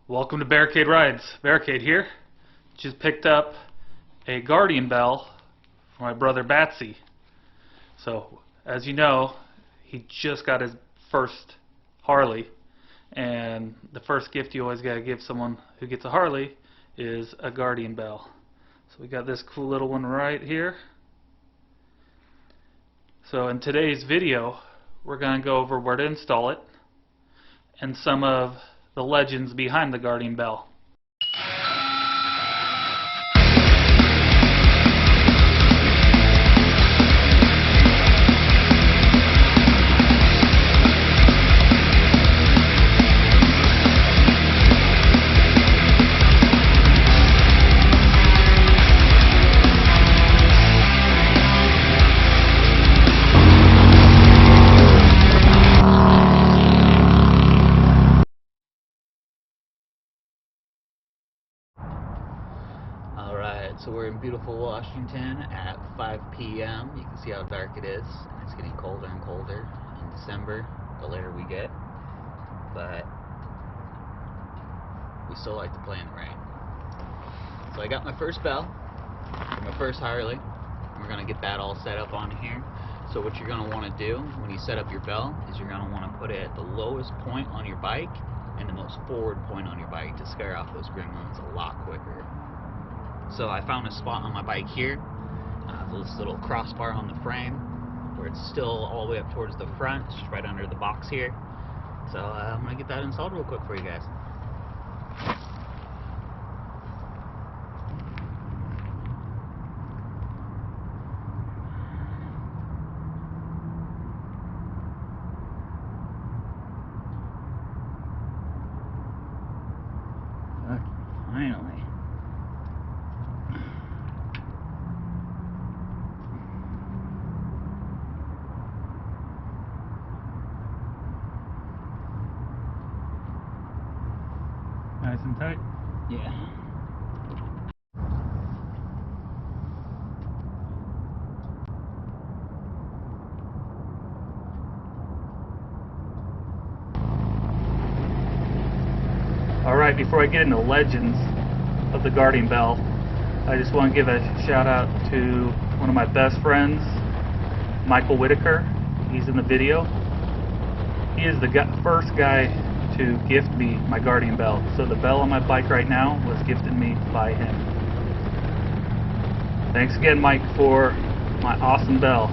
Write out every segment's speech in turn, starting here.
Welcome to Barricade Rides. Barricade here. Just picked up a Guardian Bell for my brother Batsy. So, as you know, he just got his first Harley, and the first gift you always gotta give someone who gets a Harley is a Guardian Bell. So we got this cool little one right here. So in today's video, we're gonna go over where to install it and some of the legends behind the Guardian Bell. So we're in beautiful Washington at 5 p.m. You can see how dark it is, and it's getting colder and colder in December, the later we get. But we still like to play in the rain. So I got my first bell for my first Harley, and we're going to get that all set up on here. So what you're going to want to do when you set up your bell is you're going to want to put it at the lowest point on your bike and the most forward point on your bike to scare off those gremlins a lot quicker. So I found a spot on my bike here, this little crossbar on the frame, where it's still all the way up towards the front. It's just right under the box here. So I'm going to get that installed real quick for you guys. Finally. Nice and tight? Yeah. Alright, before I get into legends of the Guardian Bell, I just want to give a shout out to one of my best friends, Michael Whitaker. He's in the video. He is the first guy to gift me my Guardian Bell. So the bell on my bike right now was gifted me by him. Thanks again, Mike, for my awesome bell.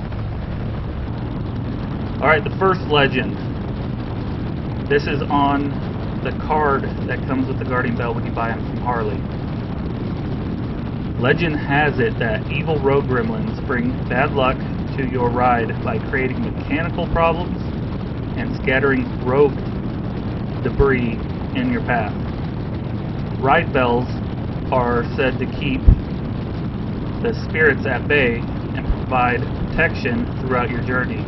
Alright, the first legend. This is on the card that comes with the Guardian Bell when you buy them from Harley. Legend has it that evil road gremlins bring bad luck to your ride by creating mechanical problems and scattering rogue debris in your path. Ride bells are said to keep the spirits at bay and provide protection throughout your journey.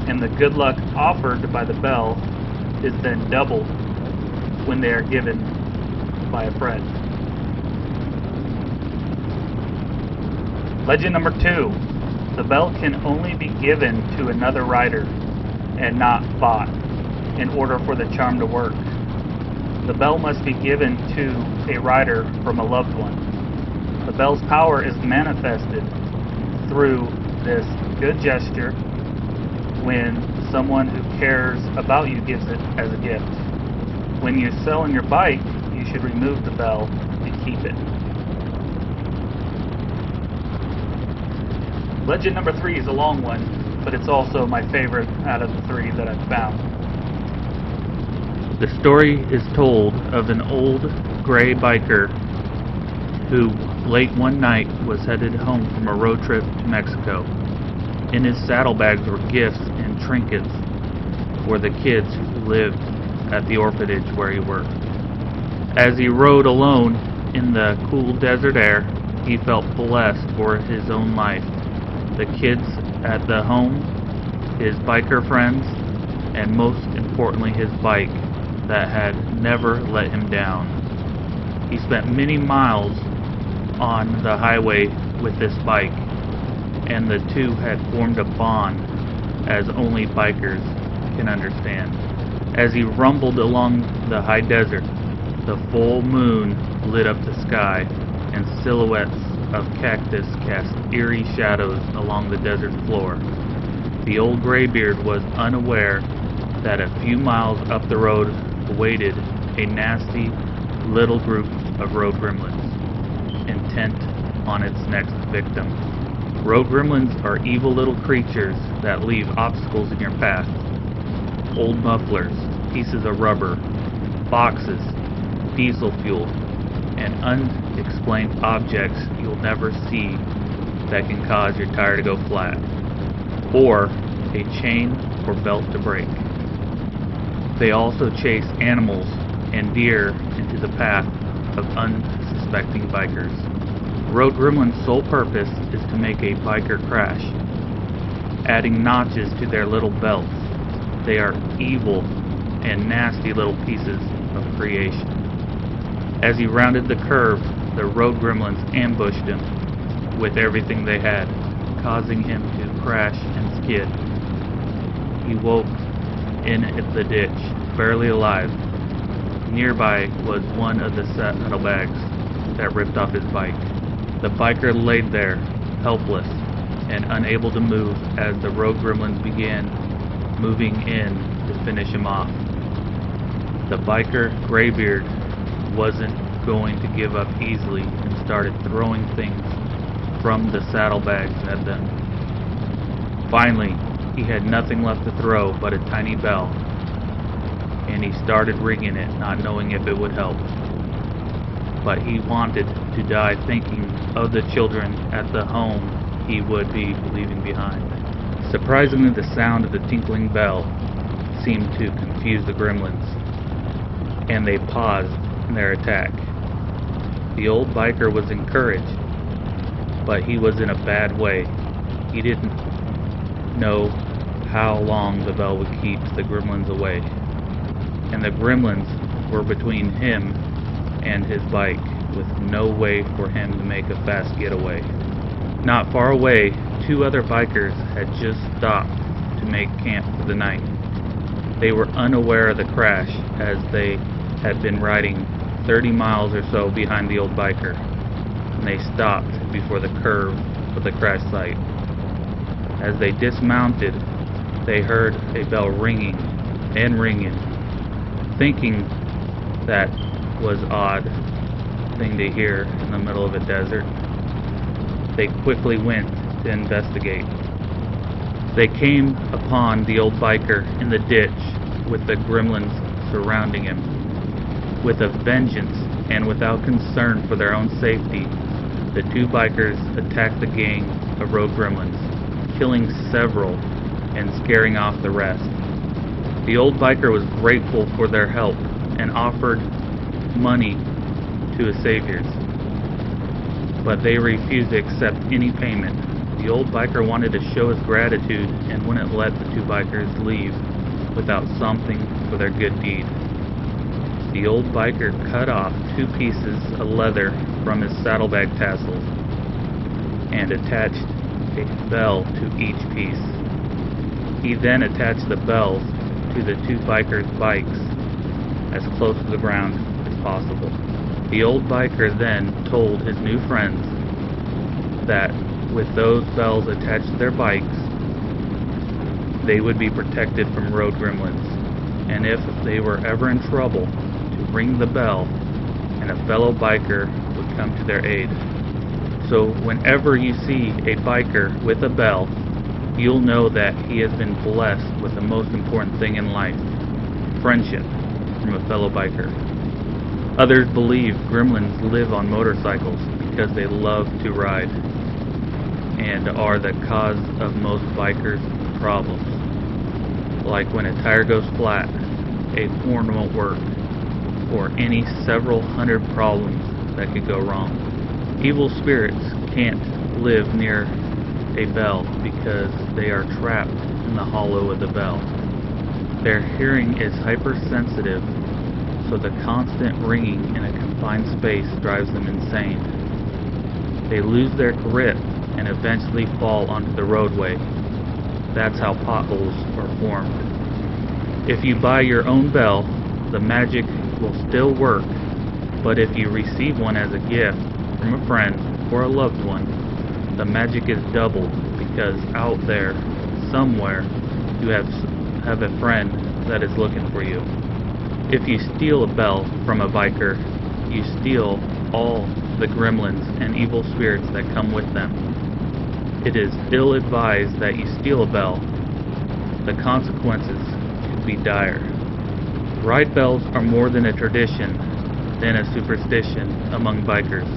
And the good luck offered by the bell is then doubled when they are given by a friend. Legend number 2. The bell can only be given to another rider and not bought in order for the charm to work. The bell must be given to a rider from a loved one. The bell's power is manifested through this good gesture when someone who cares about you gives it as a gift. When you're selling your bike, you should remove the bell and keep it. Legend number 3 is a long one, but it's also my favorite out of the 3 that I've found. The story is told of an old gray biker who late one night was headed home from a road trip to Mexico. In his saddlebags were gifts and trinkets for the kids who lived at the orphanage where he worked. As he rode alone in the cool desert air, he felt blessed for his own life, the kids at the home, his biker friends, and most importantly his bike that had never let him down. He spent many miles on the highway with this bike, and the two had formed a bond as only bikers can understand. As he rumbled along the high desert, The full moon lit up the sky, and silhouettes of cactus cast eerie shadows along the desert floor. The old graybeard was unaware that a few miles up the road awaited a nasty little group of road gremlins, intent on its next victim. Road gremlins are evil little creatures that leave obstacles in your path. Old mufflers, pieces of rubber, boxes, diesel fuel, and unexplained objects you'll never see that can cause your tire to go flat, or a chain or belt to break. They also chase animals and deer into the path of unsuspecting bikers. Road gremlins' sole purpose is to make a biker crash, adding notches to their little belts. They are evil and nasty little pieces of creation. As he rounded the curve, the road gremlins ambushed him with everything they had, causing him to crash and skid. He woke in the ditch, barely alive. Nearby was one of the saddlebags that ripped off his bike. The biker laid there, helpless and unable to move as the road gremlins began moving in to finish him off. The biker, Graybeard, wasn't going to give up easily and started throwing things from the saddlebags at them. Finally, he had nothing left to throw but a tiny bell, and he started ringing it, not knowing if it would help. But he wanted to die thinking of the children at the home he would be leaving behind. Surprisingly, the sound of the tinkling bell seemed to confuse the gremlins, and they paused in their attack. The old biker was encouraged, but he was in a bad way. He didn't know how long the bell would keep the gremlins away, and the gremlins were between him and his bike, with no way for him to make a fast getaway. Not far away, two other bikers had just stopped to make camp for the night. They were unaware of the crash, as they had been riding 30 miles or so behind the old biker, and they stopped before the curve of the crash site. As they dismounted, they heard a bell ringing and ringing. Thinking that was odd thing to hear in the middle of a desert, they quickly went to investigate. They came upon the old biker in the ditch with the gremlins surrounding him. With a vengeance and without concern for their own safety, the two bikers attacked the gang of road gremlins, killing several and scaring off the rest. The old biker was grateful for their help and offered money to his saviors, but they refused to accept any payment. The old biker wanted to show his gratitude and wouldn't let the two bikers leave without something for their good deed. The old biker cut off 2 pieces of leather from his saddlebag tassels and attached a bell to each piece. He then attached the bells to the 2 bikers' bikes as close to the ground as possible. The old biker then told his new friends that with those bells attached to their bikes, they would be protected from road gremlins, and if they were ever in trouble, to ring the bell and a fellow biker would come to their aid. So whenever you see a biker with a bell, you'll know that he has been blessed with the most important thing in life: friendship from a fellow biker. Others believe gremlins live on motorcycles because they love to ride and are the cause of most bikers' problems. Like when a tire goes flat, a horn won't work, or any several hundred problems that could go wrong. Evil spirits can't live near a bell because they are trapped in the hollow of the bell. Their hearing is hypersensitive, so the constant ringing in a confined space drives them insane. They lose their grip and eventually fall onto the roadway. That's how potholes are formed. If you buy your own bell, the magic will still work, But if you receive one as a gift from a friend or a loved one, the magic is doubled, because out there, somewhere, you have a friend that is looking for you. If you steal a bell from a biker, you steal all the gremlins and evil spirits that come with them. It is ill-advised that you steal a bell. The consequences could be dire. Ride bells are more than a tradition than a superstition among bikers,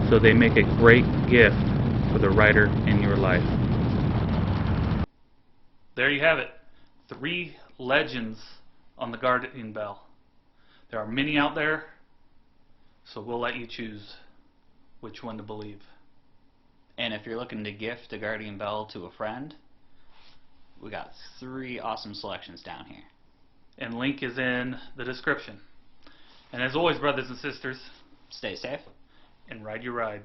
so they make a great gift for the rider in your life. There you have it. 3 legends on the guardian bell. There are many out there, so we'll let you choose which one to believe. And if you're looking to gift a guardian bell to a friend, we got 3 awesome selections down here. And link is in the description. And as always, brothers and sisters, Stay safe and ride your ride.